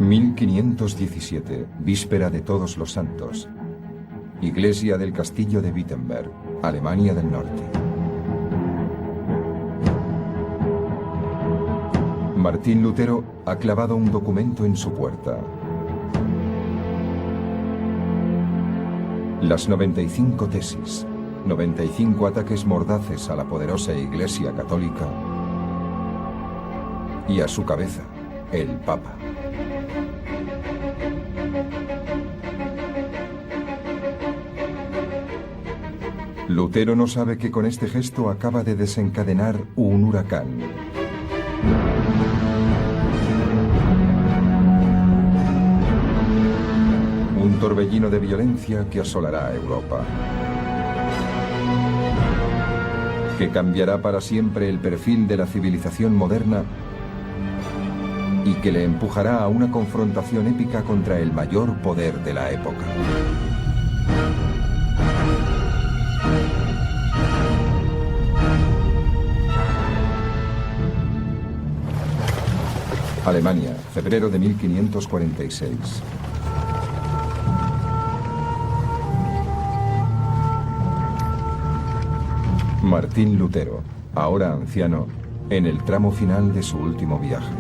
1517, víspera de Todos los Santos. Iglesia del Castillo de Wittenberg, Alemania del Norte. Martín Lutero ha clavado un documento en su puerta. Las 95 tesis, 95 ataques mordaces a la poderosa Iglesia Católica y a su cabeza, el Papa. Lutero no sabe que con este gesto acaba de desencadenar un huracán. Un torbellino de violencia que asolará a Europa. Que cambiará para siempre el perfil de la civilización moderna y que le empujará a una confrontación épica contra el mayor poder de la época. Alemania, febrero de 1546. Martín Lutero, ahora anciano, en el tramo final de su último viaje.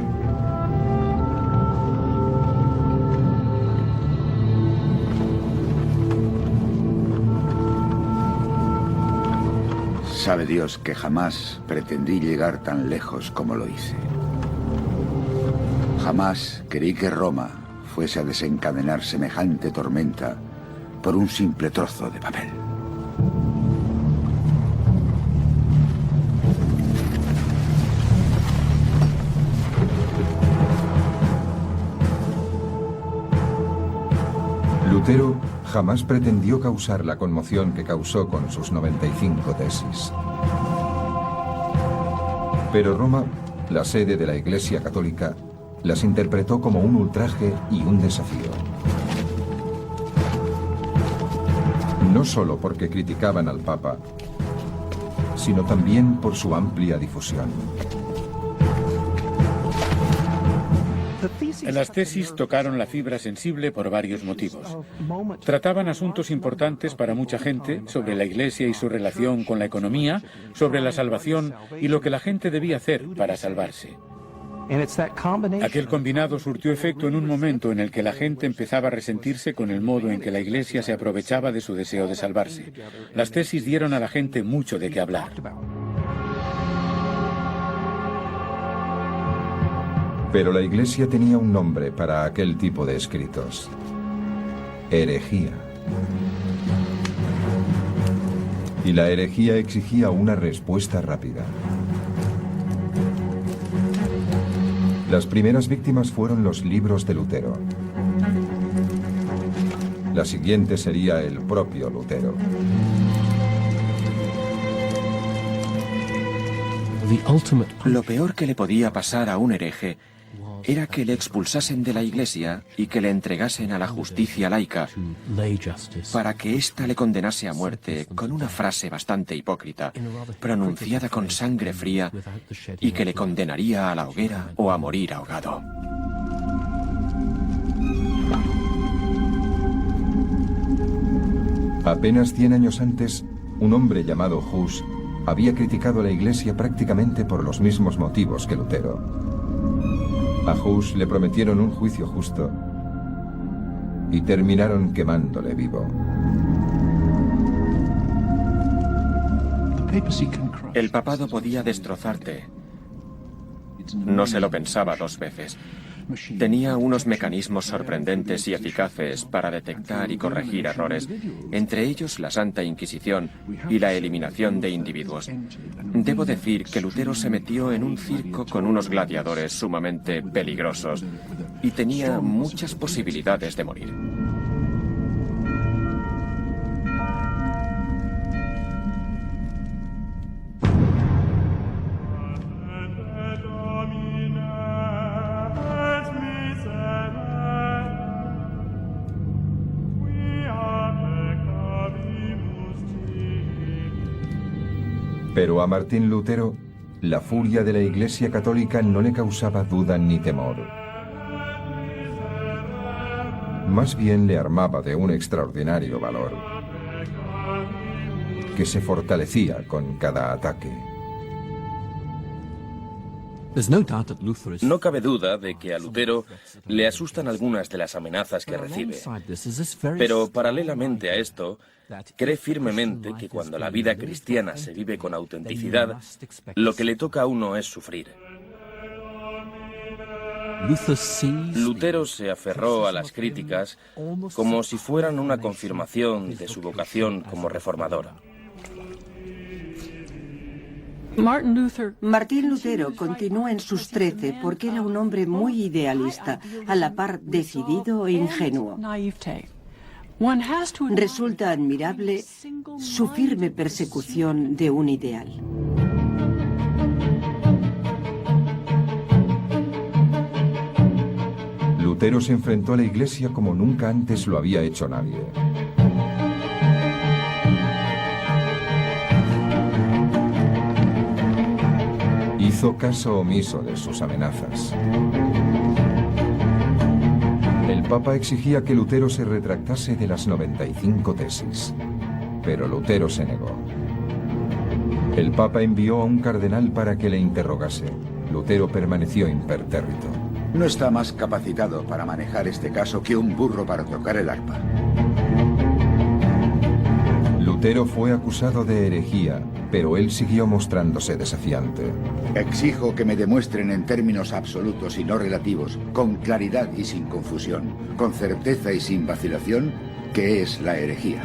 Sabe Dios que jamás pretendí llegar tan lejos como lo hice. Jamás creí que Roma fuese a desencadenar semejante tormenta por un simple trozo de papel. Lutero jamás pretendió causar la conmoción que causó con sus 95 tesis. Pero Roma, la sede de la Iglesia Católica, las interpretó como un ultraje y un desafío. No solo porque criticaban al Papa, sino también por su amplia difusión. Las tesis tocaron la fibra sensible por varios motivos. Trataban asuntos importantes para mucha gente, sobre la Iglesia y su relación con la economía, sobre la salvación y lo que la gente debía hacer para salvarse. Aquel combinado surtió efecto en un momento en el que la gente empezaba a resentirse con el modo en que la Iglesia se aprovechaba de su deseo de salvarse. Las tesis dieron a la gente mucho de qué hablar. Pero la Iglesia tenía un nombre para aquel tipo de escritos: herejía. Y la herejía exigía una respuesta rápida. Las primeras víctimas fueron los libros de Lutero. La siguiente sería el propio Lutero. Lo peor que le podía pasar a un hereje era que le expulsasen de la Iglesia y que le entregasen a la justicia laica para que ésta le condenase a muerte con una frase bastante hipócrita, pronunciada con sangre fría, y que le condenaría a la hoguera o a morir ahogado. Apenas 100 años antes, un hombre llamado Hus había criticado a la Iglesia prácticamente por los mismos motivos que Lutero. A Hus le prometieron un juicio justo y terminaron quemándole vivo. El papado podía destrozarte. No se lo pensaba dos veces. Tenía unos mecanismos sorprendentes y eficaces para detectar y corregir errores, entre ellos la Santa Inquisición y la eliminación de individuos. Debo decir que Lutero se metió en un circo con unos gladiadores sumamente peligrosos y tenía muchas posibilidades de morir. Pero a Martín Lutero, la furia de la Iglesia Católica no le causaba duda ni temor. más bien le armaba de un extraordinario valor, que se fortalecía con cada ataque. No cabe duda de que a Lutero le asustan algunas de las amenazas que recibe. Pero paralelamente a esto, cree firmemente que cuando la vida cristiana se vive con autenticidad, lo que le toca a uno es sufrir. Lutero se aferró a las críticas como si fueran una confirmación de su vocación como reformador. Martín Lutero continúa en sus 13 porque era un hombre muy idealista, a la par decidido e ingenuo. Resulta admirable su firme persecución de un ideal. Lutero se enfrentó a la Iglesia como nunca antes lo había hecho nadie. Hizo caso omiso de sus amenazas. El Papa exigía que Lutero se retractase de las 95 tesis, pero Lutero se negó. El Papa envió a un cardenal para que le interrogase. Lutero permaneció impertérrito. No está más capacitado para manejar este caso que un burro para tocar el arpa. Lutero fue acusado de herejía, pero él siguió mostrándose desafiante. Exijo que me demuestren en términos absolutos y no relativos, con claridad y sin confusión, con certeza y sin vacilación, qué es la herejía.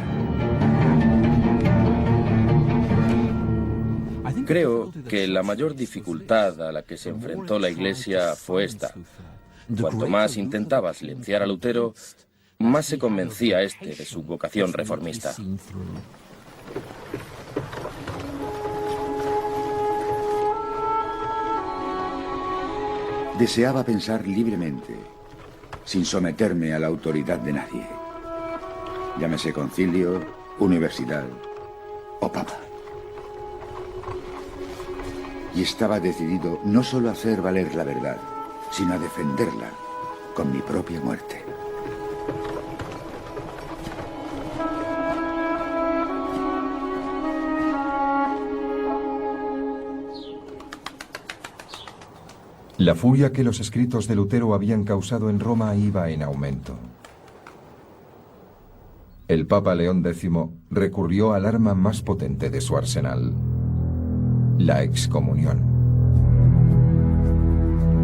Creo que la mayor dificultad a la que se enfrentó la Iglesia fue esta. Cuanto más intentaba silenciar a Lutero, más se convencía este de su vocación reformista. Deseaba pensar libremente, sin someterme a la autoridad de nadie. Llámese concilio, universidad o papa. Y estaba decidido no solo a hacer valer la verdad, sino a defenderla con mi propia muerte. La furia que los escritos de Lutero habían causado en Roma iba en aumento. El Papa León X recurrió al arma más potente de su arsenal: la excomunión.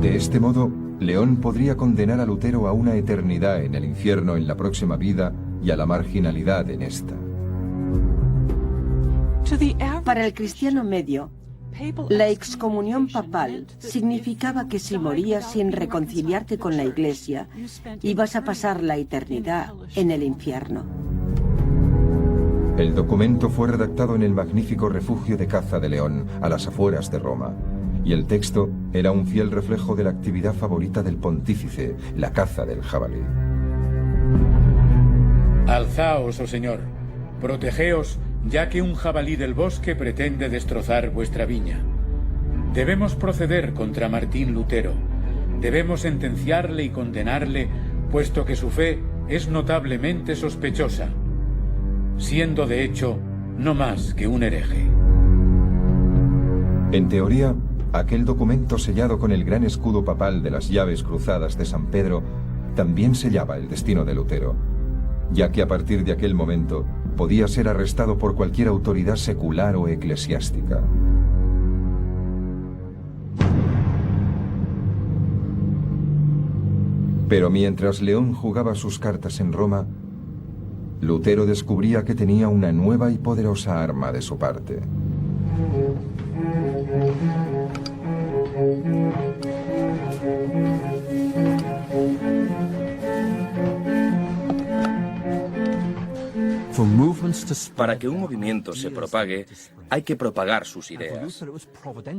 De este modo, León podría condenar a Lutero a una eternidad en el infierno en la próxima vida y a la marginalidad en esta. Para el cristiano medio, la excomunión papal significaba que si morías sin reconciliarte con la Iglesia, ibas a pasar la eternidad en el infierno. El documento fue redactado en el magnífico refugio de caza de León, a las afueras de Roma, y el texto era un fiel reflejo de la actividad favorita del pontífice, la caza del jabalí. Alzaos, oh Señor, protegeos, ya que un jabalí del bosque pretende destrozar vuestra viña. Debemos proceder contra Martín Lutero. Debemos sentenciarle y condenarle, puesto que su fe es notablemente sospechosa, siendo de hecho no más que un hereje. En teoría, aquel documento sellado con el gran escudo papal de las llaves cruzadas de San Pedro también sellaba el destino de Lutero, ya que a partir de aquel momento podía ser arrestado por cualquier autoridad secular o eclesiástica. Pero mientras León jugaba sus cartas en Roma, Lutero descubría que tenía una nueva y poderosa arma de su parte. Para que un movimiento se propague, hay que propagar sus ideas.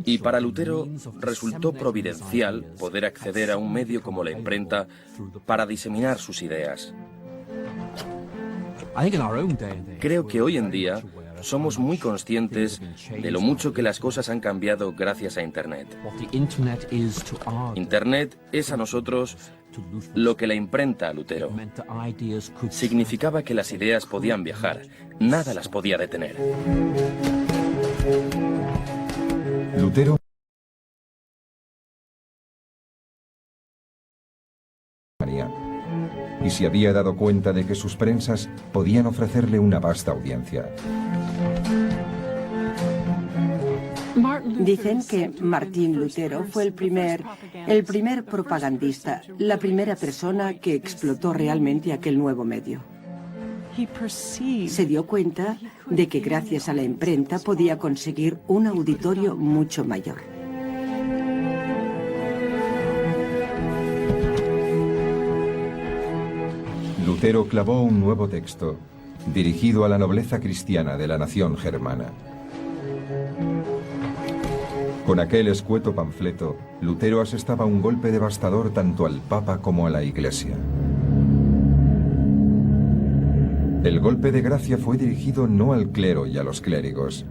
Y para Lutero resultó providencial poder acceder a un medio como la imprenta para diseminar sus ideas. Creo que hoy en día somos muy conscientes de lo mucho que las cosas han cambiado gracias a Internet. Internet es a nosotros lo que la imprenta a Lutero. Significaba que las ideas podían viajar, nada las podía detener. Lutero y se había dado cuenta de que sus prensas podían ofrecerle una vasta audiencia. Dicen que Martín Lutero fue el primer propagandista, la primera persona que explotó realmente aquel nuevo medio. Se dio cuenta de que gracias a la imprenta podía conseguir un auditorio mucho mayor. Lutero clavó un nuevo texto, dirigido a la nobleza cristiana de la nación germana. Con aquel escueto panfleto, Lutero asestaba un golpe devastador tanto al Papa como a la Iglesia. El golpe de gracia fue dirigido no al clero y a los clérigos,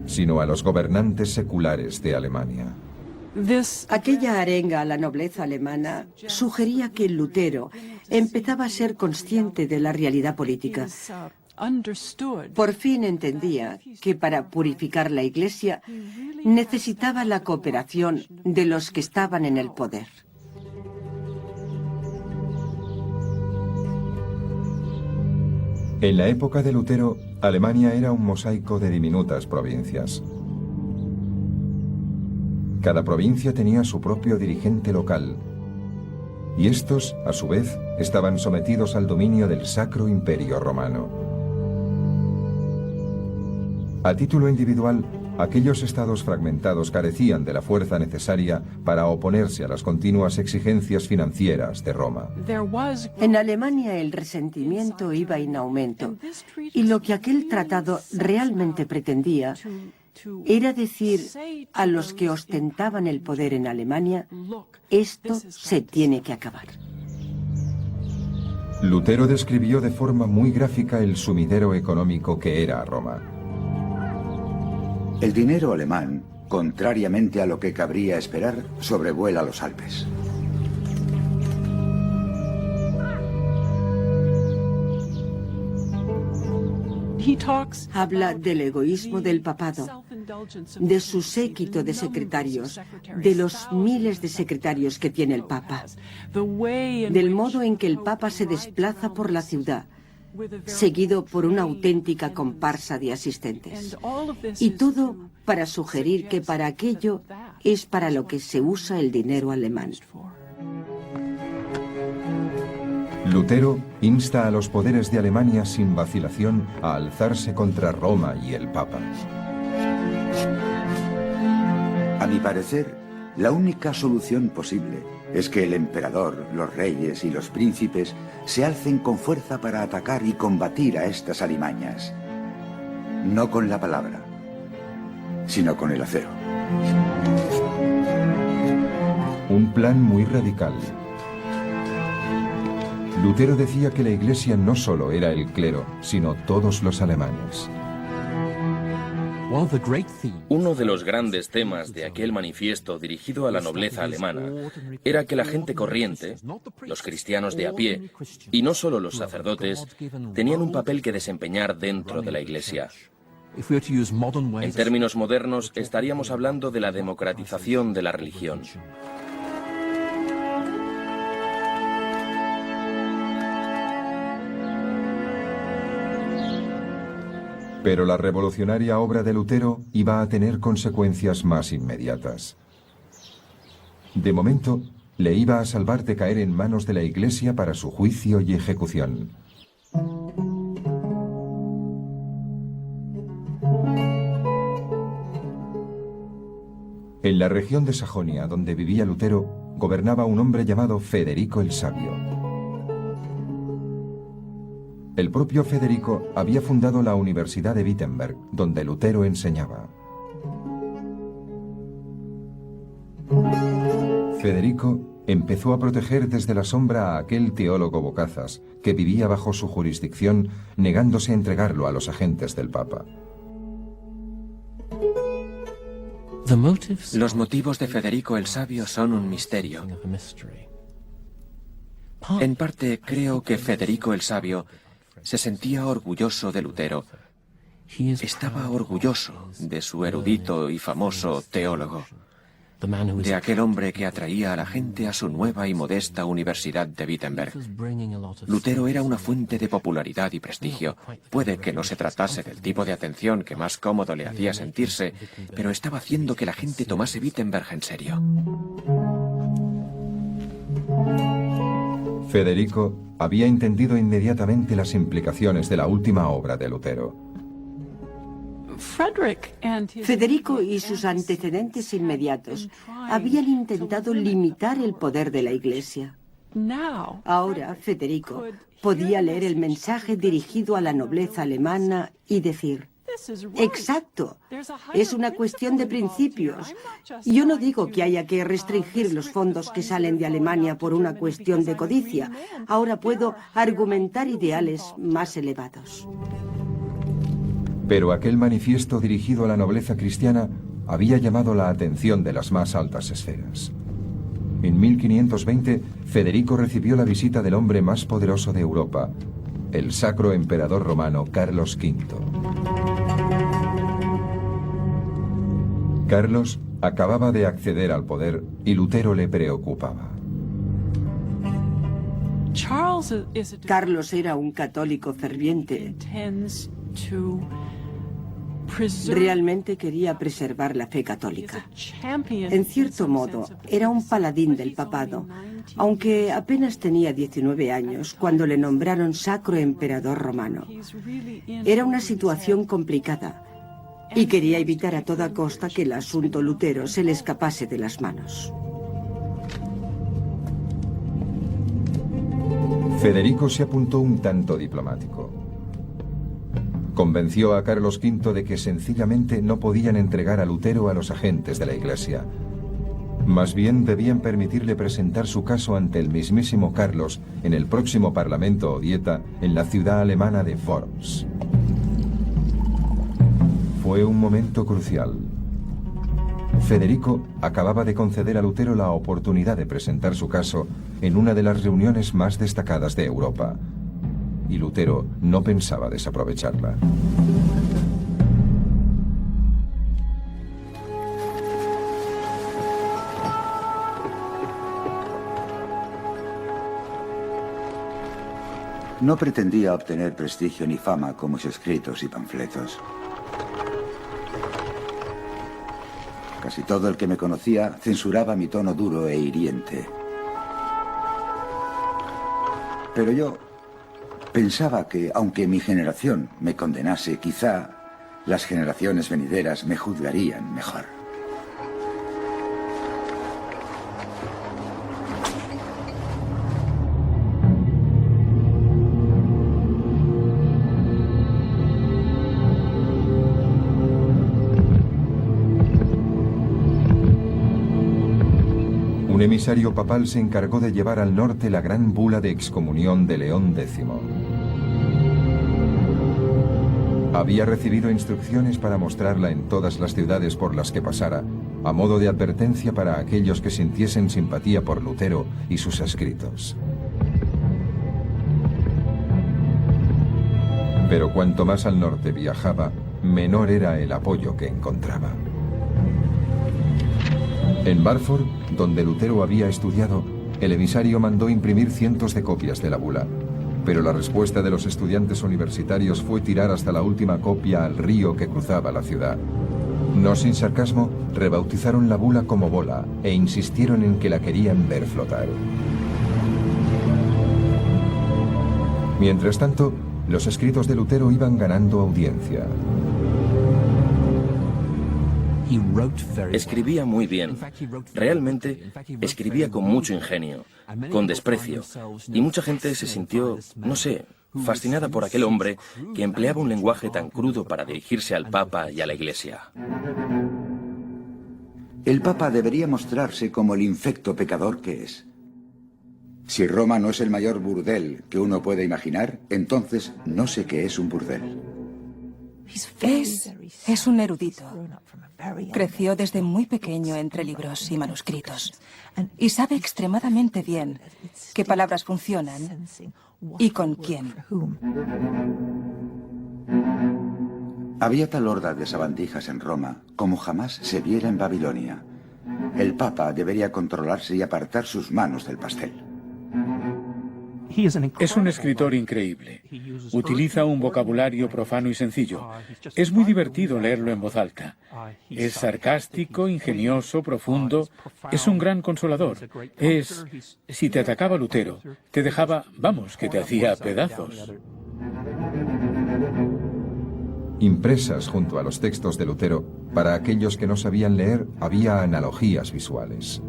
sino a los gobernantes seculares de Alemania. Aquella arenga a la nobleza alemana sugería que Lutero empezaba a ser consciente de la realidad política. Por fin entendía que para purificar la Iglesia necesitaba la cooperación de los que estaban en el poder. En la época de Lutero, Alemania era un mosaico de diminutas provincias. Cada provincia tenía su propio dirigente local, y estos, a su vez, estaban sometidos al dominio del Sacro Imperio Romano. A título individual, aquellos estados fragmentados carecían de la fuerza necesaria para oponerse a las continuas exigencias financieras de Roma. En Alemania el resentimiento iba en aumento, y lo que aquel tratado realmente pretendía era decir a los que ostentaban el poder en Alemania: esto se tiene que acabar. Lutero describió de forma muy gráfica el sumidero económico que era Roma. El dinero alemán, contrariamente a lo que cabría esperar, sobrevuela los Alpes. Habla del egoísmo del papado, de su séquito de secretarios, de los miles de secretarios que tiene el Papa, del modo en que el Papa se desplaza por la ciudad, seguido por una auténtica comparsa de asistentes. Y todo para sugerir que para aquello es para lo que se usa el dinero alemán. Lutero insta a los poderes de Alemania sin vacilación a alzarse contra Roma y el Papa. A mi parecer, la única solución posible es que el emperador, los reyes y los príncipes se alcen con fuerza para atacar y combatir a estas alimañas. No con la palabra, sino con el acero. Un plan muy radical. Lutero decía que la Iglesia no solo era el clero, sino todos los alemanes. Uno de los grandes temas de aquel manifiesto dirigido a la nobleza alemana era que la gente corriente, los cristianos de a pie, y no solo los sacerdotes, tenían un papel que desempeñar dentro de la Iglesia. En términos modernos, estaríamos hablando de la democratización de la religión. Pero la revolucionaria obra de Lutero iba a tener consecuencias más inmediatas. De momento, le iba a salvar de caer en manos de la Iglesia para su juicio y ejecución. En la región de Sajonia, donde vivía Lutero, gobernaba un hombre llamado Federico el Sabio. El propio Federico había fundado la Universidad de Wittenberg, donde Lutero enseñaba. Federico empezó a proteger desde la sombra a aquel teólogo bocazas que vivía bajo su jurisdicción, negándose a entregarlo a los agentes del Papa. Los motivos de Federico el Sabio son un misterio. En parte creo que Federico el Sabio se sentía orgulloso de Lutero. Estaba orgulloso de su erudito y famoso teólogo, de aquel hombre que atraía a la gente a su nueva y modesta Universidad de Wittenberg. Lutero era una fuente de popularidad y prestigio. Puede que no se tratase del tipo de atención que más cómodo le hacía sentirse, pero estaba haciendo que la gente tomase Wittenberg en serio. Federico había entendido inmediatamente las implicaciones de la última obra de Lutero. Federico y sus antecedentes inmediatos habían intentado limitar el poder de la Iglesia. Ahora Federico podía leer el mensaje dirigido a la nobleza alemana y decir: exacto, es una cuestión de principios. Yo no digo que haya que restringir los fondos que salen de Alemania por una cuestión de codicia. Ahora puedo argumentar ideales más elevados. Pero aquel manifiesto dirigido a la nobleza cristiana había llamado la atención de las más altas esferas. En 1520, Federico recibió la visita del hombre más poderoso de Europa, el Sacro Emperador Romano Carlos V. Carlos acababa de acceder al poder y Lutero le preocupaba. Carlos era un católico ferviente. Realmente quería preservar la fe católica. En cierto modo, era un paladín del papado, aunque apenas tenía 19 años cuando le nombraron Sacro Emperador Romano. Era una situación complicada y quería evitar a toda costa que el asunto Lutero se le escapase de las manos. Federico se apuntó un tanto diplomático. Convenció a Carlos V de que sencillamente no podían entregar a Lutero a los agentes de la Iglesia. Más bien debían permitirle presentar su caso ante el mismísimo Carlos en el próximo Parlamento o Dieta en la ciudad alemana de Worms. Fue un momento crucial. Federico acababa de conceder a Lutero la oportunidad de presentar su caso en una de las reuniones más destacadas de Europa. Y Lutero no pensaba desaprovecharla. No pretendía obtener prestigio ni fama con mis escritos y panfletos. Casi todo el que me conocía censuraba mi tono duro e hiriente. Pero yo pensaba que, aunque mi generación me condenase, quizá las generaciones venideras me juzgarían mejor. Un emisario papal se encargó de llevar al norte la gran bula de excomunión de León X. Había recibido instrucciones para mostrarla en todas las ciudades por las que pasara, a modo de advertencia para aquellos que sintiesen simpatía por Lutero y sus escritos. Pero cuanto más al norte viajaba, menor era el apoyo que encontraba. En Barford, donde Lutero había estudiado, el emisario mandó imprimir cientos de copias de la bula. Pero la respuesta de los estudiantes universitarios fue tirar hasta la última copia al río que cruzaba la ciudad. No sin sarcasmo, rebautizaron la bula como bola e insistieron en que la querían ver flotar. Mientras tanto, los escritos de Lutero iban ganando audiencia. Escribía muy bien. Realmente escribía con mucho ingenio, con desprecio. Y mucha gente se sintió, no sé, fascinada por aquel hombre que empleaba un lenguaje tan crudo para dirigirse al Papa y a la Iglesia. El Papa debería mostrarse como el infecto pecador que es. Si Roma no es el mayor burdel que uno puede imaginar, entonces no sé qué es un burdel. Es un erudito. Creció desde muy pequeño entre libros y manuscritos y sabe extremadamente bien qué palabras funcionan y con quién. Había tal horda de sabandijas en Roma como jamás se viera en Babilonia. El Papa debería controlarse y apartar sus manos del pastel. Es un escritor increíble. Utiliza un vocabulario profano y sencillo. Es muy divertido leerlo en voz alta. Es sarcástico, ingenioso, profundo. Es un gran consolador. Si te atacaba Lutero, te dejaba, vamos, que te hacía pedazos. Impresas junto a los textos de Lutero, para aquellos que no sabían leer, había analogías visuales.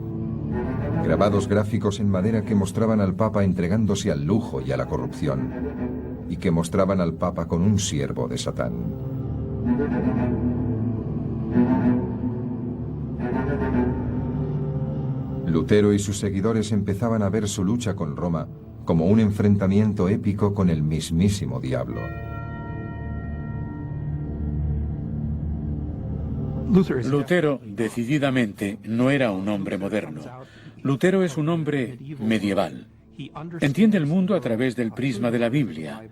Grabados gráficos en madera que mostraban al Papa entregándose al lujo y a la corrupción, y que mostraban al Papa con un siervo de Satán. Lutero y sus seguidores empezaban a ver su lucha con Roma como un enfrentamiento épico con el mismísimo diablo. Lutero, decididamente, no era un hombre moderno. Lutero es un hombre medieval. Entiende el mundo a través del prisma de la Biblia.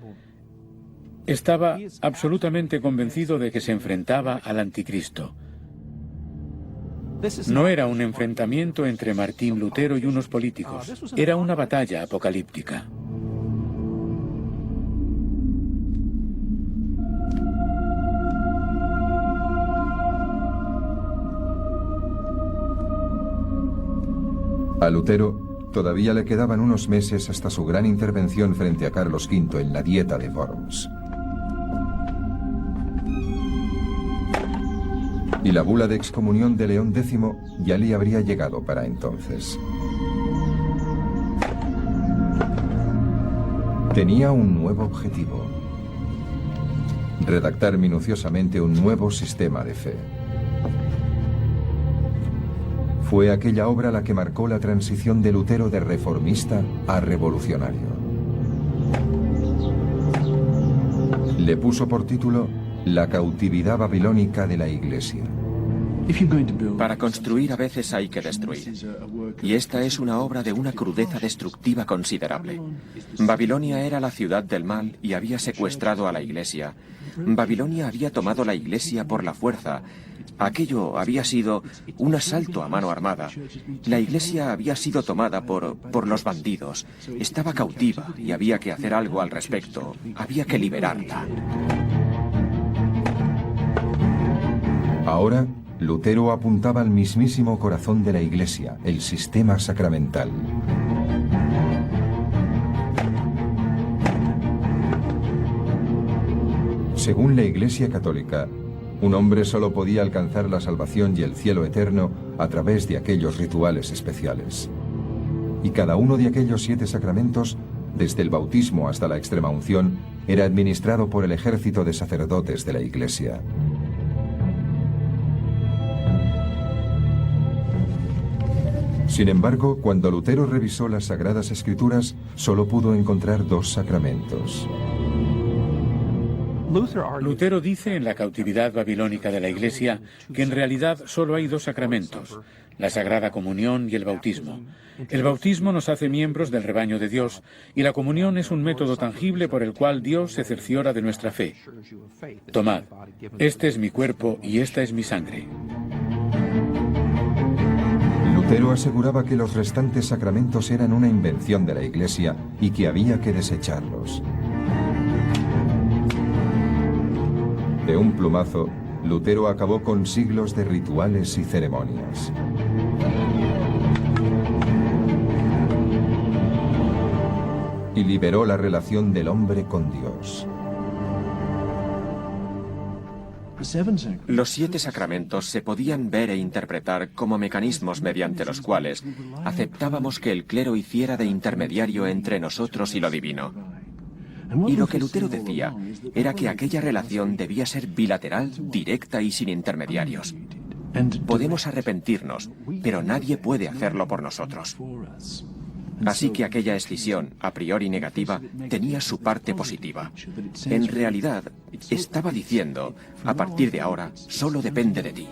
Estaba absolutamente convencido de que se enfrentaba al anticristo. No era un enfrentamiento entre Martín Lutero y unos políticos. Era una batalla apocalíptica. A Lutero todavía le quedaban unos meses hasta su gran intervención frente a Carlos V en la Dieta de Worms. Y la bula de excomunión de León X ya le habría llegado para entonces. Tenía un nuevo objetivo: redactar minuciosamente un nuevo sistema de fe. Fue aquella obra la que marcó la transición de Lutero de reformista a revolucionario. Le puso por título La cautividad babilónica de la Iglesia. Para construir a veces hay que destruir. Y esta es una obra de una crudeza destructiva considerable. Babilonia era la ciudad del mal y había secuestrado a la Iglesia. Babilonia había tomado la Iglesia por la fuerza. Aquello había sido un asalto a mano armada. La Iglesia había sido tomada por los bandidos. Estaba cautiva y había que hacer algo al respecto. Había que liberarla. Ahora, Lutero apuntaba al mismísimo corazón de la Iglesia, el sistema sacramental. Según la Iglesia Católica, un hombre solo podía alcanzar la salvación y el cielo eterno a través de aquellos rituales especiales. Y cada uno de aquellos 7 sacramentos, desde el bautismo hasta la extremaunción, era administrado por el ejército de sacerdotes de la Iglesia. Sin embargo, cuando Lutero revisó las Sagradas Escrituras, solo pudo encontrar 2 sacramentos. Lutero dice en la cautividad babilónica de la Iglesia que en realidad solo hay 2 sacramentos, la Sagrada Comunión y el bautismo. El bautismo nos hace miembros del rebaño de Dios y la comunión es un método tangible por el cual Dios se cerciora de nuestra fe. Tomad, este es mi cuerpo y esta es mi sangre. Lutero aseguraba que los restantes sacramentos eran una invención de la Iglesia y que había que desecharlos. De un plumazo, Lutero acabó con siglos de rituales y ceremonias. Y liberó la relación del hombre con Dios. Los 7 sacramentos se podían ver e interpretar como mecanismos mediante los cuales aceptábamos que el clero hiciera de intermediario entre nosotros y lo divino. Y lo que Lutero decía era que aquella relación debía ser bilateral, directa y sin intermediarios. Podemos arrepentirnos, pero nadie puede hacerlo por nosotros. Así que aquella escisión, a priori negativa, tenía su parte positiva. En realidad, estaba diciendo, a partir de ahora, solo depende de ti.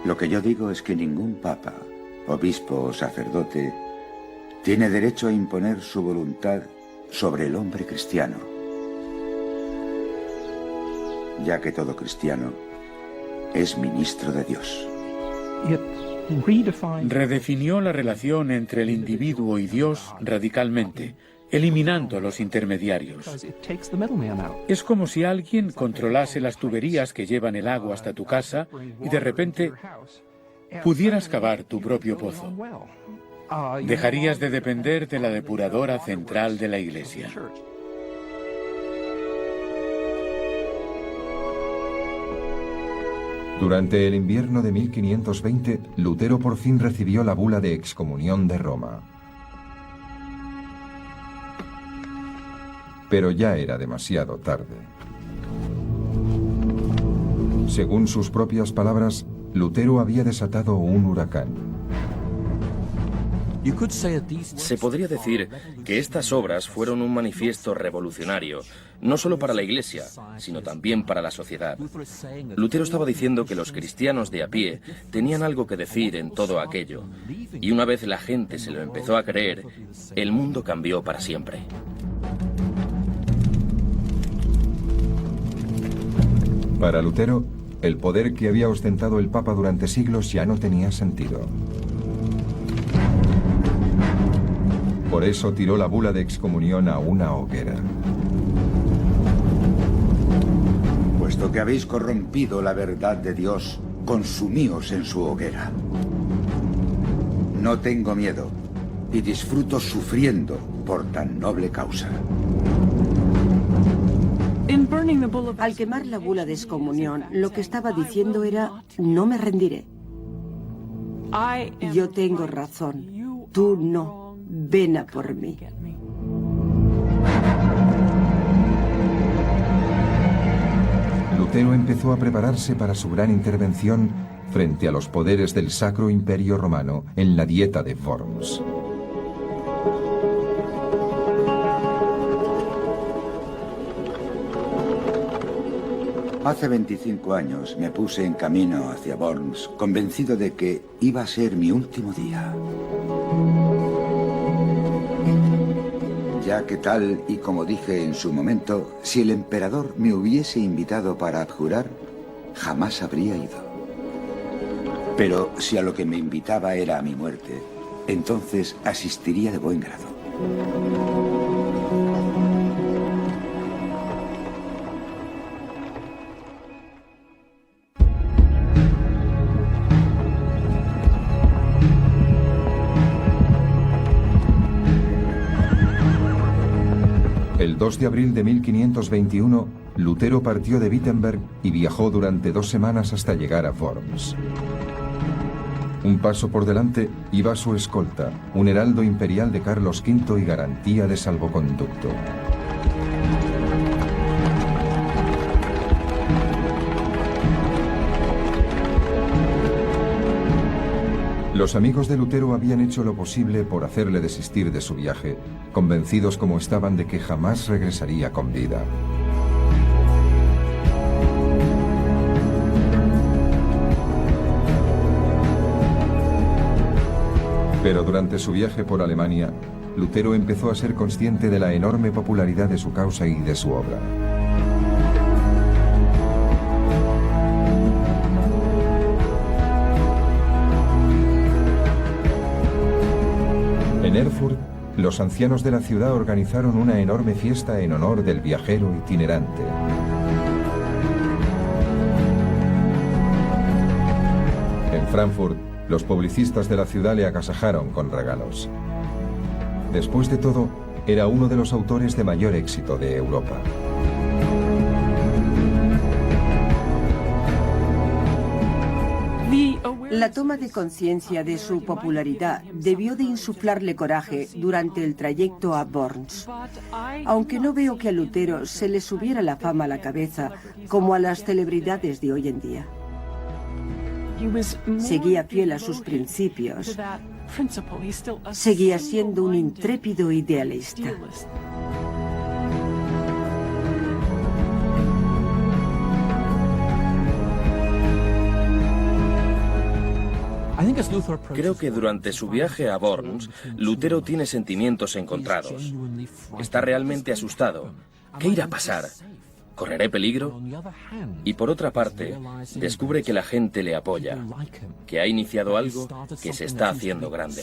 Lo que yo digo es que ningún papa, obispo o sacerdote tiene derecho a imponer su voluntad sobre el hombre cristiano, ya que todo cristiano es ministro de Dios. Redefinió la relación entre el individuo y Dios radicalmente, eliminando los intermediarios. Es como si alguien controlase las tuberías que llevan el agua hasta tu casa y de repente pudieras cavar tu propio pozo. Dejarías de depender de la depuradora central de la Iglesia. Durante el invierno de 1520, Lutero por fin recibió la bula de excomunión de Roma. Pero ya era demasiado tarde. Según sus propias palabras, Lutero había desatado un huracán. Se podría decir que estas obras fueron un manifiesto revolucionario, no solo para la Iglesia, sino también para la sociedad. Lutero estaba diciendo que los cristianos de a pie tenían algo que decir en todo aquello, y una vez la gente se lo empezó a creer, el mundo cambió para siempre. Para Lutero, el poder que había ostentado el Papa durante siglos ya no tenía sentido. Por eso tiró la bula de excomunión a una hoguera. Puesto que habéis corrompido la verdad de Dios, consumíos en su hoguera. No tengo miedo y disfruto sufriendo por tan noble causa. Al quemar la bula de excomunión, lo que estaba diciendo era, no me rendiré. Yo tengo razón, tú no. Ven a por mí. Lutero empezó a prepararse para su gran intervención frente a los poderes del Sacro Imperio Romano en la Dieta de Worms. Hace 25 años me puse en camino hacia Worms, convencido de que iba a ser mi último día. Ya que tal y como dije en su momento, si el emperador me hubiese invitado para abjurar, jamás habría ido. Pero si a lo que me invitaba era a mi muerte, entonces asistiría de buen grado. El 2 de abril de 1521, Lutero partió de Wittenberg y viajó durante 2 semanas hasta llegar a Worms. Un paso por delante iba su escolta, un heraldo imperial de Carlos V y garantía de salvoconducto. Los amigos de Lutero habían hecho lo posible por hacerle desistir de su viaje, convencidos como estaban de que jamás regresaría con vida. Pero durante su viaje por Alemania, Lutero empezó a ser consciente de la enorme popularidad de su causa y de su obra. En Erfurt, los ancianos de la ciudad organizaron una enorme fiesta en honor del viajero itinerante. En Frankfurt, los publicistas de la ciudad le agasajaron con regalos. Después de todo, era uno de los autores de mayor éxito de Europa. La toma de conciencia de su popularidad debió de insuflarle coraje durante el trayecto a Worms. Aunque no veo que a Lutero se le subiera la fama a la cabeza como a las celebridades de hoy en día. Seguía fiel a sus principios. Seguía siendo un intrépido idealista. Creo que durante su viaje a Worms, Lutero tiene sentimientos encontrados. Está realmente asustado. ¿Qué irá a pasar? ¿Correré peligro? Y por otra parte, descubre que la gente le apoya, que ha iniciado algo que se está haciendo grande.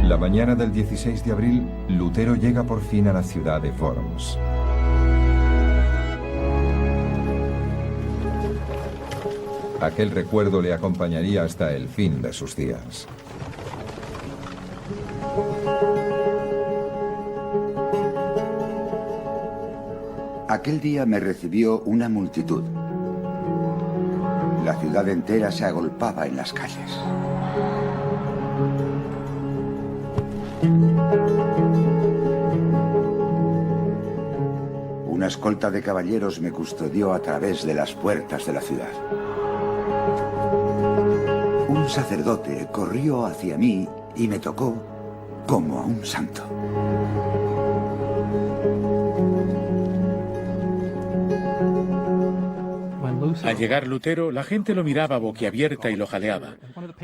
La mañana del 16 de abril, Lutero llega por fin a la ciudad de Worms. Aquel recuerdo le acompañaría hasta el fin de sus días. Aquel día me recibió una multitud. La ciudad entera se agolpaba en las calles. Una escolta de caballeros me custodió a través de las puertas de la ciudad. Un sacerdote corrió hacia mí y me tocó como a un santo. Al llegar Lutero, la gente lo miraba boquiabierta y lo jaleaba.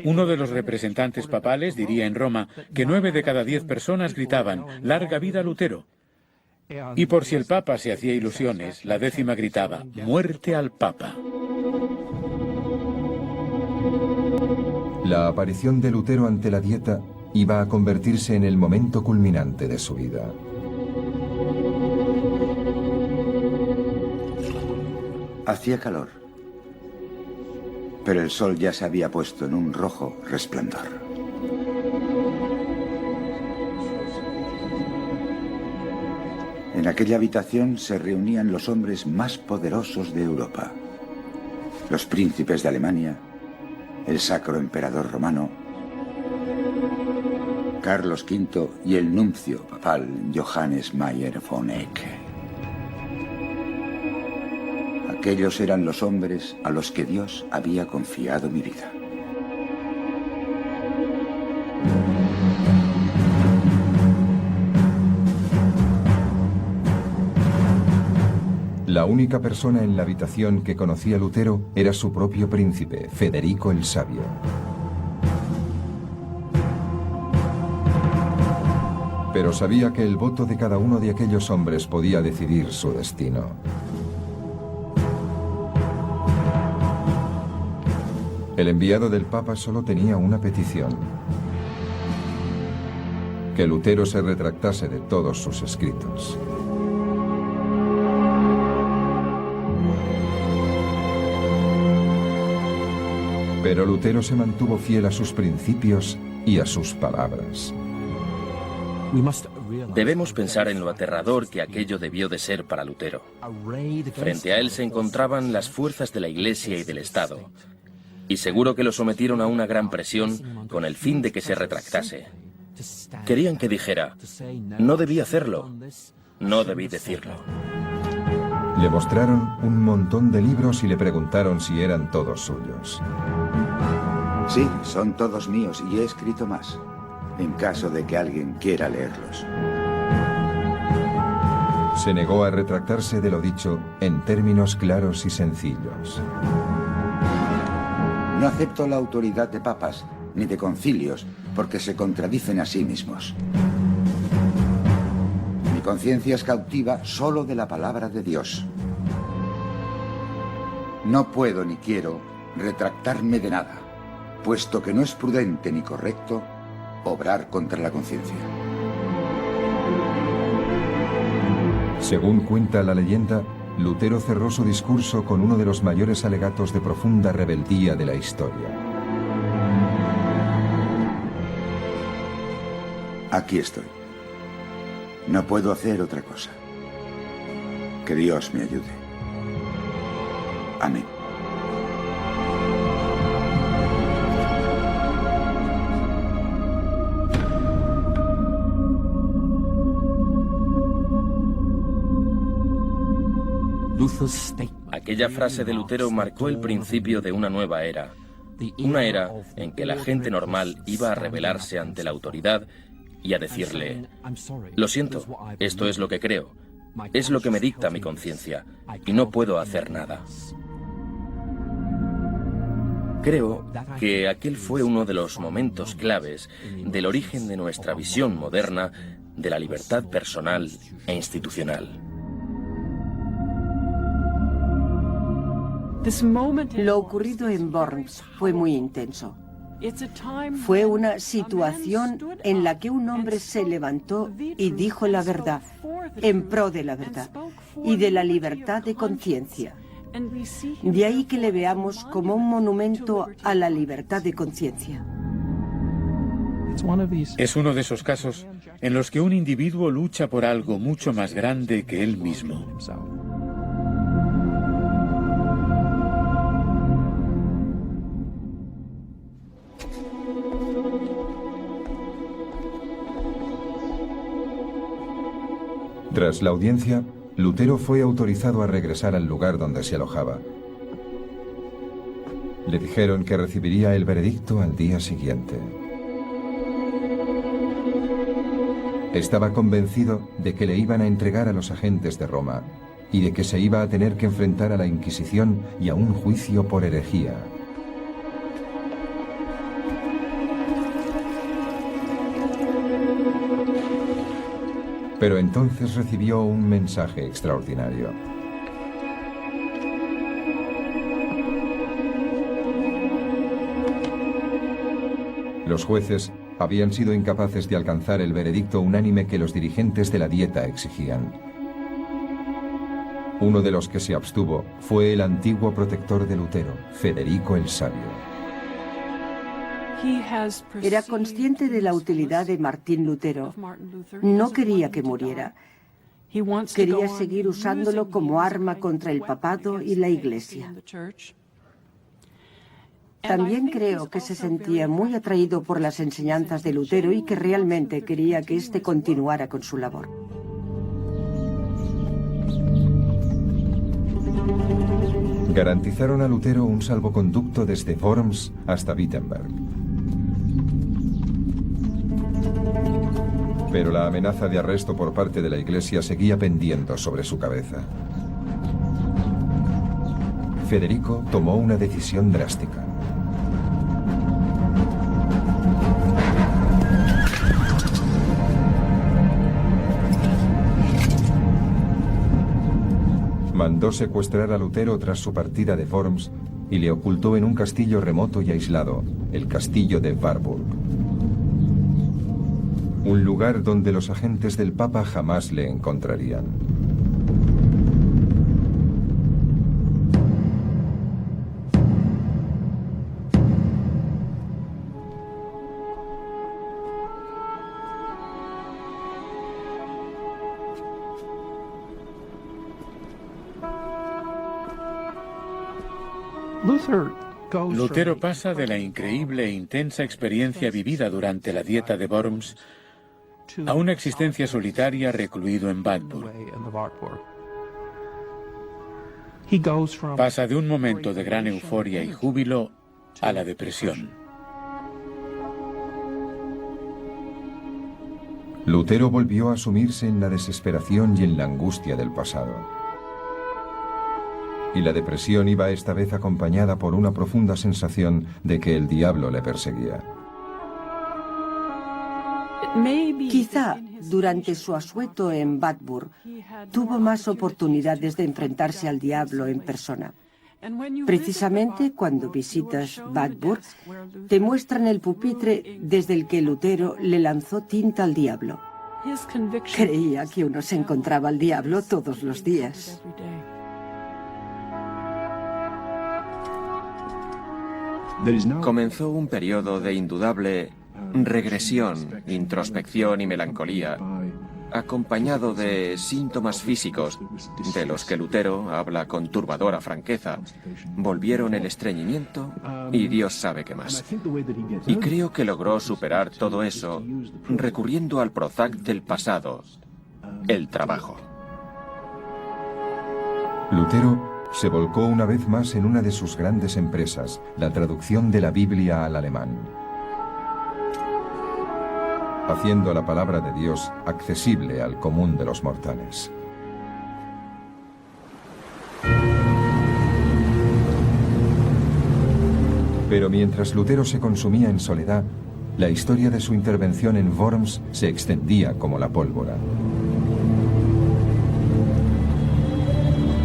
Uno de los representantes papales diría en Roma que 9 de cada 10 personas gritaban «¡Larga vida Lutero!». Y por si el Papa se hacía ilusiones, la 10ª gritaba «¡Muerte al Papa!». La aparición de Lutero ante la Dieta iba a convertirse en el momento culminante de su vida. Hacía calor, pero el sol ya se había puesto en un rojo resplandor. En aquella habitación se reunían los hombres más poderosos de Europa. Los príncipes de Alemania, el Sacro Emperador Romano, Carlos V y el nuncio papal Johannes Mayer von Eck. Aquellos eran los hombres a los que Dios había confiado mi vida. La única persona en la habitación que conocía a Lutero era su propio príncipe, Federico el Sabio. Pero sabía que el voto de cada uno de aquellos hombres podía decidir su destino. El enviado del Papa solo tenía una petición: que Lutero se retractase de todos sus escritos. Pero Lutero se mantuvo fiel a sus principios y a sus palabras. Debemos pensar en lo aterrador que aquello debió de ser para Lutero. Frente a él se encontraban las fuerzas de la Iglesia y del Estado, y seguro que lo sometieron a una gran presión con el fin de que se retractase. Querían que dijera: no debí hacerlo, no debí decirlo. Le mostraron un montón de libros y le preguntaron si eran todos suyos. Sí, son todos míos y he escrito más, en caso de que alguien quiera leerlos. Se negó a retractarse de lo dicho en términos claros y sencillos. No acepto la autoridad de papas ni de concilios porque se contradicen a sí mismos. Mi conciencia es cautiva solo de la palabra de Dios. No puedo ni quiero retractarme de nada, puesto que no es prudente ni correcto obrar contra la conciencia. Según cuenta la leyenda, Lutero cerró su discurso con uno de los mayores alegatos de profunda rebeldía de la historia. Aquí estoy. No puedo hacer otra cosa. Que Dios me ayude. Amén. Aquella frase de Lutero marcó el principio de una nueva era. Una era en que la gente normal iba a rebelarse ante la autoridad y a decirle: lo siento, esto es lo que creo, es lo que me dicta mi conciencia, y no puedo hacer nada. Creo que aquel fue uno de los momentos claves del origen de nuestra visión moderna de la libertad personal e institucional. Lo ocurrido en Worms fue muy intenso. Fue una situación en la que un hombre se levantó y dijo la verdad, en pro de la verdad y de la libertad de conciencia. De ahí que le veamos como un monumento a la libertad de conciencia. Es uno de esos casos en los que un individuo lucha por algo mucho más grande que él mismo. Tras la audiencia, Lutero fue autorizado a regresar al lugar donde se alojaba. Le dijeron que recibiría el veredicto al día siguiente. Estaba convencido de que le iban a entregar a los agentes de Roma y de que se iba a tener que enfrentar a la Inquisición y a un juicio por herejía. Pero entonces recibió un mensaje extraordinario. Los jueces habían sido incapaces de alcanzar el veredicto unánime que los dirigentes de la Dieta exigían. Uno de los que se abstuvo fue el antiguo protector de Lutero, Federico el Sabio. Era consciente de la utilidad de Martín Lutero. No quería que muriera. Quería seguir usándolo como arma contra el papado y la Iglesia. También creo que se sentía muy atraído por las enseñanzas de Lutero y que realmente quería que éste continuara con su labor. Garantizaron a Lutero un salvoconducto desde Worms hasta Wittenberg. Pero la amenaza de arresto por parte de la Iglesia seguía pendiendo sobre su cabeza. Federico tomó una decisión drástica. Mandó secuestrar a Lutero tras su partida de Worms y le ocultó en un castillo remoto y aislado, el castillo de Warburg. Un lugar donde los agentes del Papa jamás le encontrarían. Lutero pasa de la increíble e intensa experiencia vivida durante la Dieta de Worms a una existencia solitaria recluido en Warburg. Pasa de un momento de gran euforia y júbilo a la depresión. Lutero volvió a sumirse en la desesperación y en la angustia del pasado. Y la depresión iba esta vez acompañada por una profunda sensación de que el diablo le perseguía. Quizá durante su asueto en Warburg tuvo más oportunidades de enfrentarse al diablo en persona. Precisamente cuando visitas Warburg, te muestran el pupitre desde el que Lutero le lanzó tinta al diablo. Creía que uno se encontraba al diablo todos los días. Comenzó un periodo de indudable regresión, introspección y melancolía, acompañado de síntomas físicos, de los que Lutero habla con turbadora franqueza. Volvieron el estreñimiento y Dios sabe qué más. Y creo que logró superar todo eso recurriendo al Prozac del pasado, el trabajo. Lutero se volcó una vez más en una de sus grandes empresas, la traducción de la Biblia al alemán, haciendo la palabra de Dios accesible al común de los mortales. Pero mientras Lutero se consumía en soledad, la historia de su intervención en Worms se extendía como la pólvora.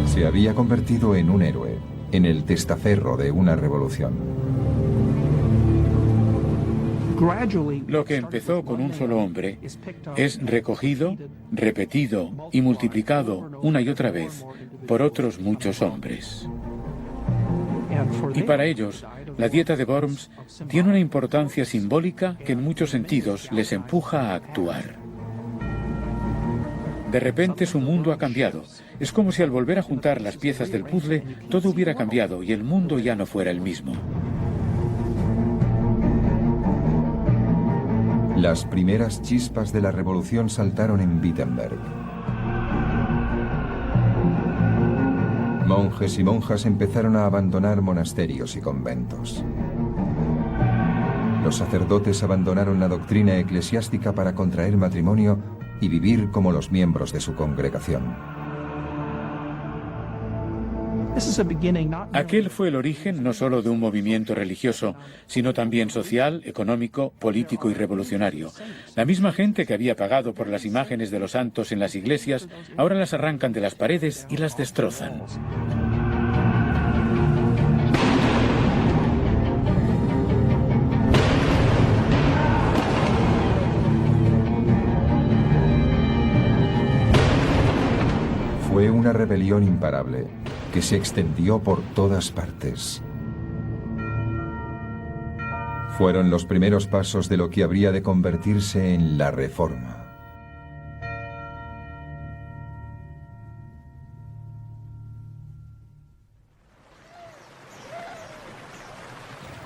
Se había convertido en un héroe, en el testaferro de una revolución. Lo que empezó con un solo hombre es recogido, repetido y multiplicado una y otra vez por otros muchos hombres. Y para ellos, la dieta de Worms tiene una importancia simbólica que en muchos sentidos les empuja a actuar. De repente su mundo ha cambiado. Es como si al volver a juntar las piezas del puzzle, todo hubiera cambiado y el mundo ya no fuera el mismo. Las primeras chispas de la revolución saltaron en Wittenberg. Monjes y monjas empezaron a abandonar monasterios y conventos. Los sacerdotes abandonaron la doctrina eclesiástica para contraer matrimonio y vivir como los miembros de su congregación. Aquel fue el origen no solo de un movimiento religioso, sino también social, económico, político y revolucionario. La misma gente que había pagado por las imágenes de los santos en las iglesias, ahora las arrancan de las paredes y las destrozan. Fue una rebelión imparable que se extendió por todas partes. Fueron los primeros pasos de lo que habría de convertirse en la Reforma.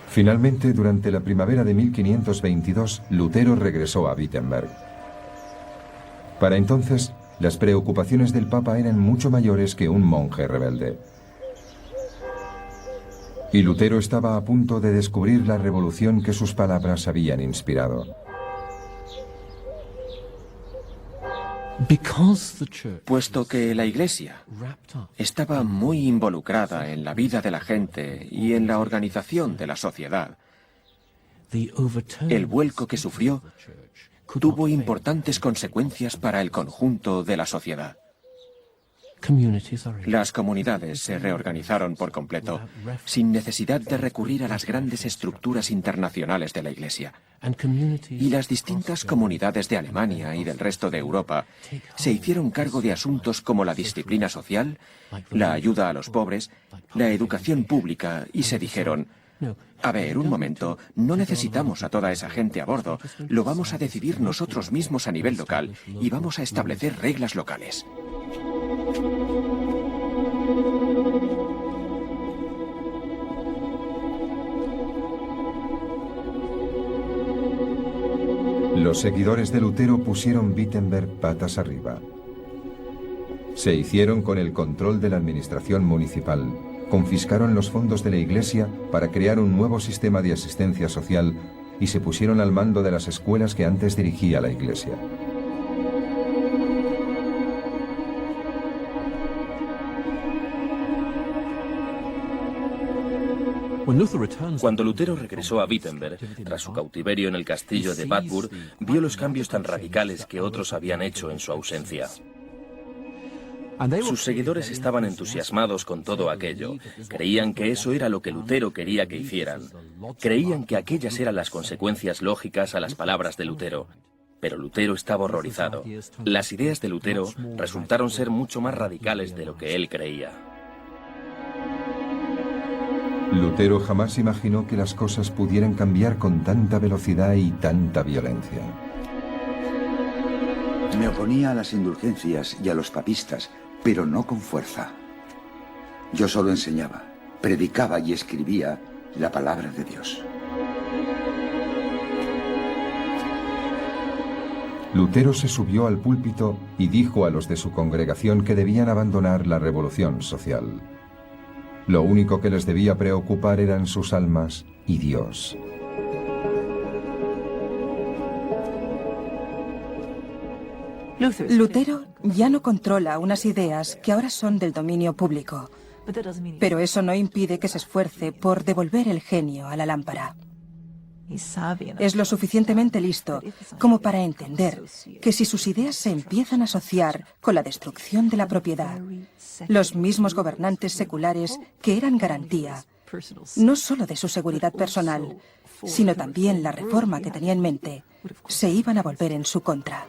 Finalmente, durante la primavera de 1522, Lutero regresó a Wittenberg. Para entonces, las preocupaciones del Papa eran mucho mayores que un monje rebelde. Y Lutero estaba a punto de descubrir la revolución que sus palabras habían inspirado. Puesto que la Iglesia estaba muy involucrada en la vida de la gente y en la organización de la sociedad, el vuelco que sufrió tuvo importantes consecuencias para el conjunto de la sociedad. Las comunidades se reorganizaron por completo, sin necesidad de recurrir a las grandes estructuras internacionales de la Iglesia. Y las distintas comunidades de Alemania y del resto de Europa se hicieron cargo de asuntos como la disciplina social, la ayuda a los pobres, la educación pública y se dijeron: a ver, un momento, no necesitamos a toda esa gente a bordo, lo vamos a decidir nosotros mismos a nivel local y vamos a establecer reglas locales. Los seguidores de Lutero pusieron Wittenberg patas arriba. Se hicieron con el control de la administración municipal, confiscaron los fondos de la Iglesia para crear un nuevo sistema de asistencia social y se pusieron al mando de las escuelas que antes dirigía la Iglesia. Cuando Lutero regresó a Wittenberg, tras su cautiverio en el castillo de Wartburg, vio los cambios tan radicales que otros habían hecho en su ausencia. Sus seguidores estaban entusiasmados con todo aquello. Creían que eso era lo que Lutero quería que hicieran. Creían que aquellas eran las consecuencias lógicas a las palabras de Lutero. Pero Lutero estaba horrorizado. Las ideas de Lutero resultaron ser mucho más radicales de lo que él creía. Lutero jamás imaginó que las cosas pudieran cambiar con tanta velocidad y tanta violencia. Me oponía a las indulgencias y a los papistas, pero no con fuerza. Yo solo enseñaba, predicaba y escribía la palabra de Dios. Lutero se subió al púlpito y dijo a los de su congregación que debían abandonar la revolución social. Lo único que les debía preocupar eran sus almas y Dios. Lutero ya no controla unas ideas que ahora son del dominio público, pero eso no impide que se esfuerce por devolver el genio a la lámpara. Es lo suficientemente listo como para entender que si sus ideas se empiezan a asociar con la destrucción de la propiedad, los mismos gobernantes seculares que eran garantía, no solo de su seguridad personal, sino también la reforma que tenía en mente, se iban a volver en su contra.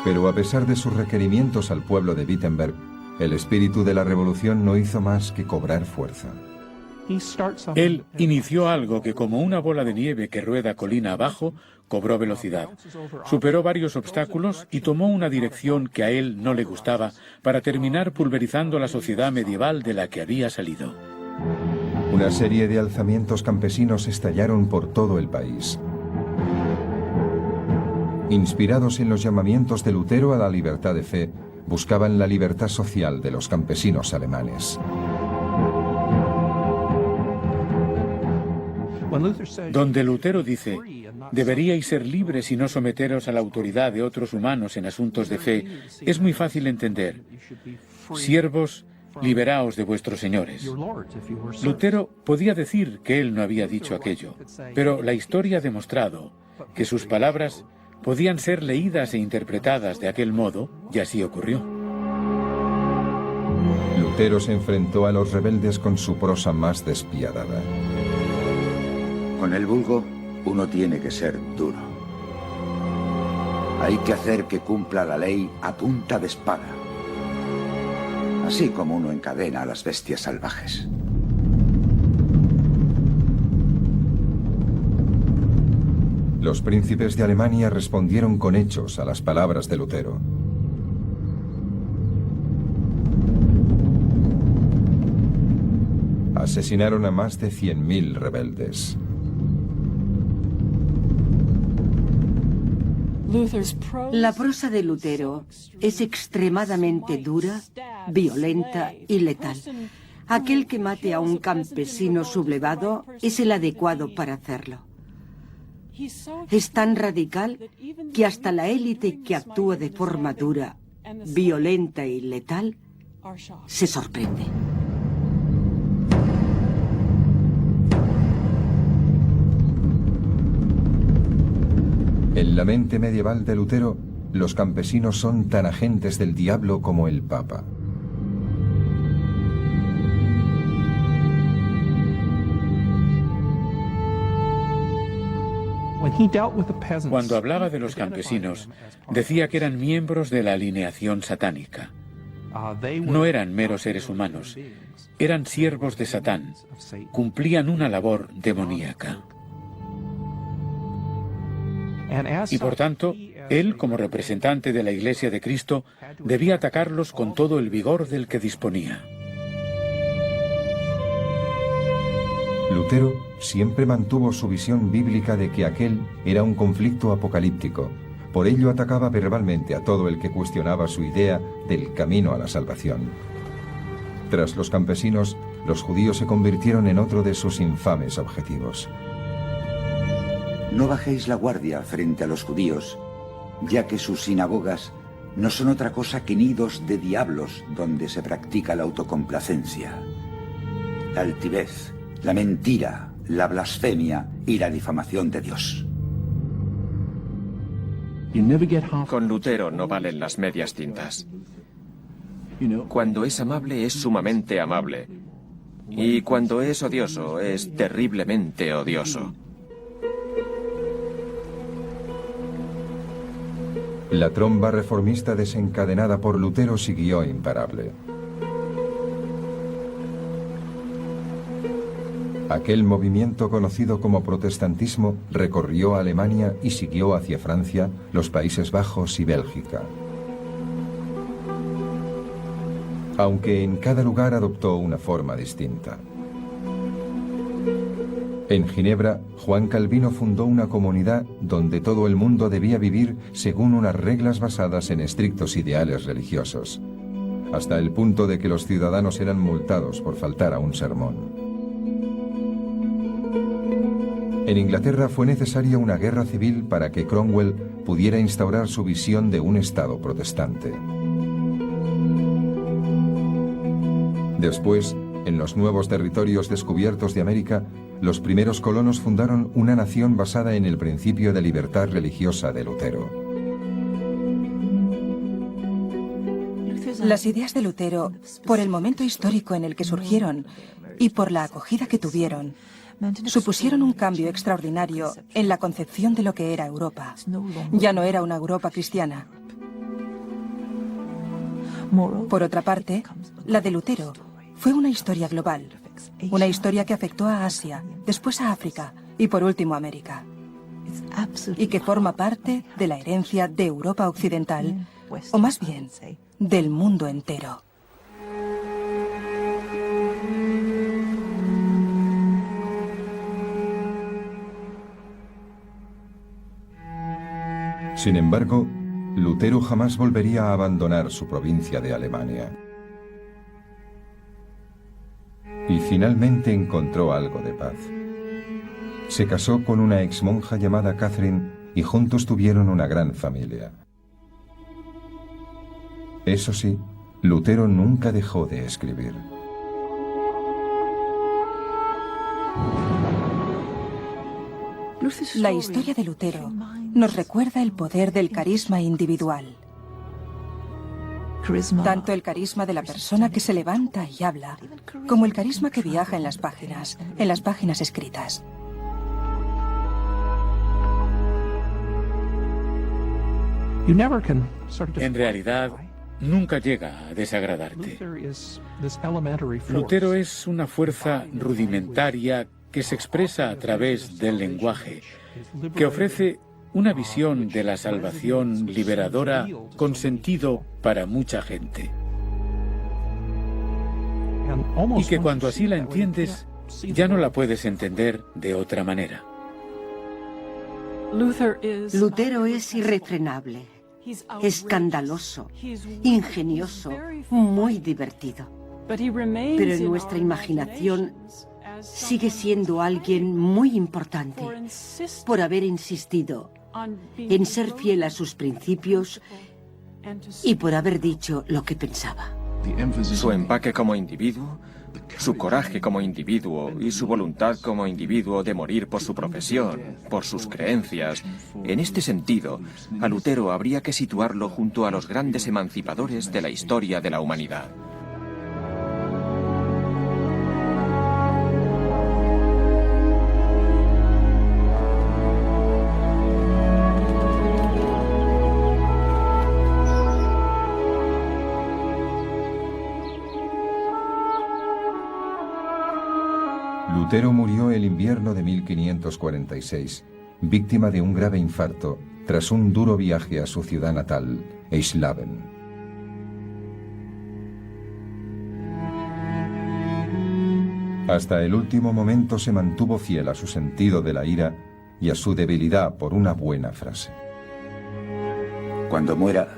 Pero a pesar de sus requerimientos al pueblo de Wittenberg, el espíritu de la revolución no hizo más que cobrar fuerza. Él inició algo que, como una bola de nieve que rueda colina abajo, cobró velocidad. Superó varios obstáculos y tomó una dirección que a él no le gustaba para terminar pulverizando la sociedad medieval de la que había salido. Una serie de alzamientos campesinos estallaron por todo el país. Inspirados en los llamamientos de Lutero a la libertad de fe, buscaban la libertad social de los campesinos alemanes. Donde Lutero dice, deberíais ser libres y no someteros a la autoridad de otros humanos en asuntos de fe, es muy fácil entender. Siervos, liberaos de vuestros señores. Lutero podía decir que él no había dicho aquello, pero la historia ha demostrado que sus palabras podían ser leídas e interpretadas de aquel modo, y así ocurrió. Lutero se enfrentó a los rebeldes con su prosa más despiadada. Con el vulgo, uno tiene que ser duro. Hay que hacer que cumpla la ley a punta de espada. Así como uno encadena a las bestias salvajes. Los príncipes de Alemania respondieron con hechos a las palabras de Lutero. Asesinaron a más de 100.000 rebeldes. La prosa de Lutero es extremadamente dura, violenta y letal. Aquel que mate a un campesino sublevado es el adecuado para hacerlo. Es tan radical que hasta la élite que actúa de forma dura, violenta y letal se sorprende. En la mente medieval de Lutero, los campesinos son tan agentes del diablo como el Papa. Cuando hablaba de los campesinos, decía que eran miembros de la alineación satánica. No eran meros seres humanos, eran siervos de Satán, cumplían una labor demoníaca. Y por tanto, él, como representante de la Iglesia de Cristo, debía atacarlos con todo el vigor del que disponía. Lutero siempre mantuvo su visión bíblica de que aquel era un conflicto apocalíptico. Por ello atacaba verbalmente a todo el que cuestionaba su idea del camino a la salvación. Tras los campesinos, los judíos se convirtieron en otro de sus infames objetivos. No bajéis la guardia frente a los judíos, ya que sus sinagogas no son otra cosa que nidos de diablos donde se practica la autocomplacencia, la altivez, la mentira, la blasfemia y la difamación de Dios. Con Lutero no valen las medias tintas. Cuando es amable es sumamente amable. Y cuando es odioso es terriblemente odioso. La tromba reformista desencadenada por Lutero siguió imparable. Aquel movimiento conocido como protestantismo recorrió Alemania y siguió hacia Francia, los Países Bajos y Bélgica. Aunque en cada lugar adoptó una forma distinta. En Ginebra, Juan Calvino fundó una comunidad donde todo el mundo debía vivir según unas reglas basadas en estrictos ideales religiosos, hasta el punto de que los ciudadanos eran multados por faltar a un sermón. En Inglaterra fue necesaria una guerra civil para que Cromwell pudiera instaurar su visión de un Estado protestante. Después, en los nuevos territorios descubiertos de América, los primeros colonos fundaron una nación basada en el principio de libertad religiosa de Lutero. Las ideas de Lutero, por el momento histórico en el que surgieron y por la acogida que tuvieron, supusieron un cambio extraordinario en la concepción de lo que era Europa. Ya no era una Europa cristiana. Por otra parte, la de Lutero fue una historia global, una historia que afectó a Asia, después a África y por último a América, y que forma parte de la herencia de Europa occidental, o más bien, del mundo entero. Sin embargo, Lutero jamás volvería a abandonar su provincia de Alemania. Y finalmente encontró algo de paz. Se casó con una exmonja llamada Catherine y juntos tuvieron una gran familia. Eso sí, Lutero nunca dejó de escribir. La historia de Lutero nos recuerda el poder del carisma individual. Tanto el carisma de la persona que se levanta y habla, como el carisma que viaja en las páginas escritas. En realidad, nunca llega a desagradarte. Lutero es una fuerza rudimentaria que se expresa a través del lenguaje, que ofrece una visión de la salvación liberadora con sentido para mucha gente. Y que cuando así la entiendes, ya no la puedes entender de otra manera. Lutero es irrefrenable, escandaloso, ingenioso, muy divertido. Pero en nuestra imaginación sigue siendo alguien muy importante por haber insistido en ser fiel a sus principios y por haber dicho lo que pensaba. Su empaque como individuo, su coraje como individuo y su voluntad como individuo de morir por su profesión, por sus creencias. En este sentido, a Lutero habría que situarlo junto a los grandes emancipadores de la historia de la humanidad. Lutero murió el invierno de 1546, víctima de un grave infarto tras un duro viaje a su ciudad natal, Eisleben. Hasta el último momento se mantuvo fiel a su sentido de la ira y a su debilidad por una buena frase. Cuando muera,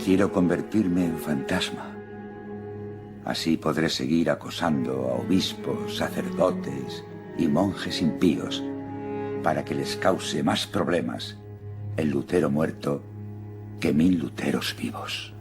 quiero convertirme en fantasma. Así podré seguir acosando a obispos, sacerdotes y monjes impíos para que les cause más problemas el Lutero muerto que 1000 Luteros vivos.